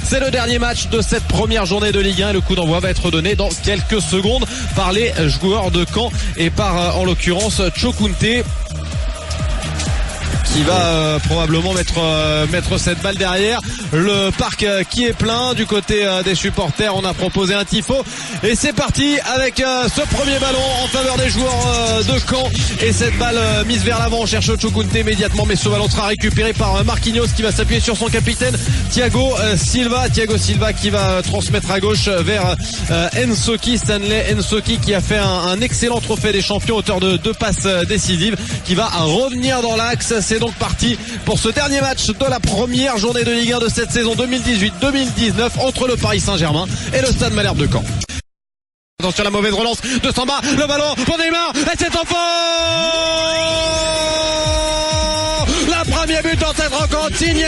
C'est le dernier match de cette première journée de Ligue 1 et le coup d'envoi va être donné dans quelques secondes par les joueurs de Caen et par en l'occurrence Chokunte, qui va probablement mettre cette balle derrière. Le parc qui est plein du côté des supporters. On a proposé un tifo et c'est parti avec ce premier ballon en faveur des joueurs de Caen et cette balle mise vers l'avant. On cherche Chokunte immédiatement, mais ce ballon sera récupéré par Marquinhos qui va s'appuyer sur son capitaine Thiago Silva qui va transmettre à gauche vers Stanley Nsoki qui a fait un excellent trophée des champions, auteur de 2 passes décisives, qui va revenir dans l'axe. C'est donc parti pour ce dernier match de la première journée de Ligue 1 de cette saison 2018-2019 entre le Paris Saint-Germain et le Stade Malherbe de Caen. Attention à la mauvaise relance de Samba, le ballon pour Neymar et c'est en la premier but dans cette rencontre signé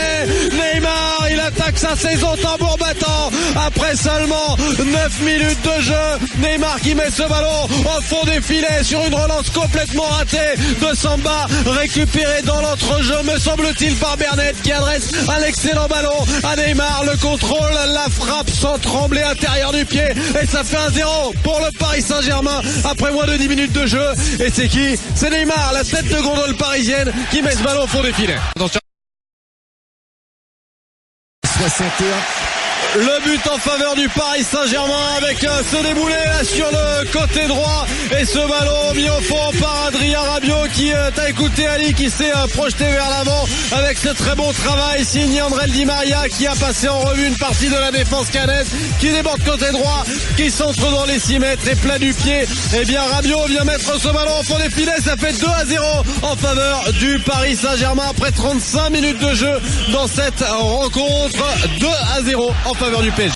Neymar. Il attaque sa saison tambour battant après seulement 9 minutes de jeu. Neymar qui met ce ballon au fond des filets sur une relance complètement ratée de Samba, récupéré dans l'entrejeu me semble-t-il par Bernet qui adresse un excellent ballon à Neymar. Le contrôle, la frappe sans trembler intérieur du pied et ça fait 1-0 pour le Paris Saint-Germain après moins de 10 minutes de jeu. Et c'est qui? C'est Neymar, la tête de gondole parisienne, qui met ce ballon au fond des filets. Attention. 61. Le but en faveur du Paris Saint-Germain avec ce déboulé là sur le côté droit et ce ballon mis au fond par Adrien Rabiot qui t'a écouté Ali, qui s'est projeté vers l'avant avec ce très bon travail signé André Di Maria qui a passé en revue une partie de la défense cannaise, qui déborde côté droit, qui centre dans les 6 mètres et plat du pied. Et bien Rabiot vient mettre ce ballon au fond des filets, ça fait 2-0 en faveur du Paris Saint-Germain après 35 minutes de jeu dans cette rencontre. 2-0 en faveur du PSG.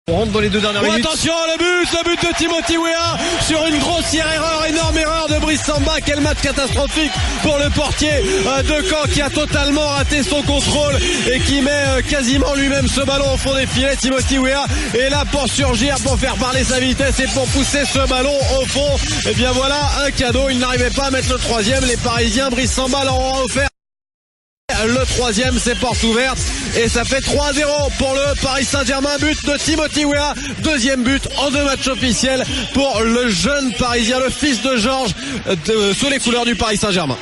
On rentre dans les 2 dernières minutes. Attention, le but de Timothy Weah sur une grossière erreur, énorme erreur de Brice Samba. Quel match catastrophique pour le portier de Caen qui a totalement raté son contrôle et qui met quasiment lui-même ce ballon au fond des filets. Timothy Weah est là pour surgir, pour faire parler sa vitesse et pour pousser ce ballon au fond. Et bien voilà un cadeau, il n'arrivait pas à mettre le 3e. Les Parisiens, Brice Samba leur ont offert le 3e, c'est porte ouverte et ça fait 3-0 pour le Paris Saint-Germain. But de Timothy Weah, 2e but en 2 matchs officiels pour le jeune Parisien, le fils de Georges, sous les couleurs du Paris Saint-Germain.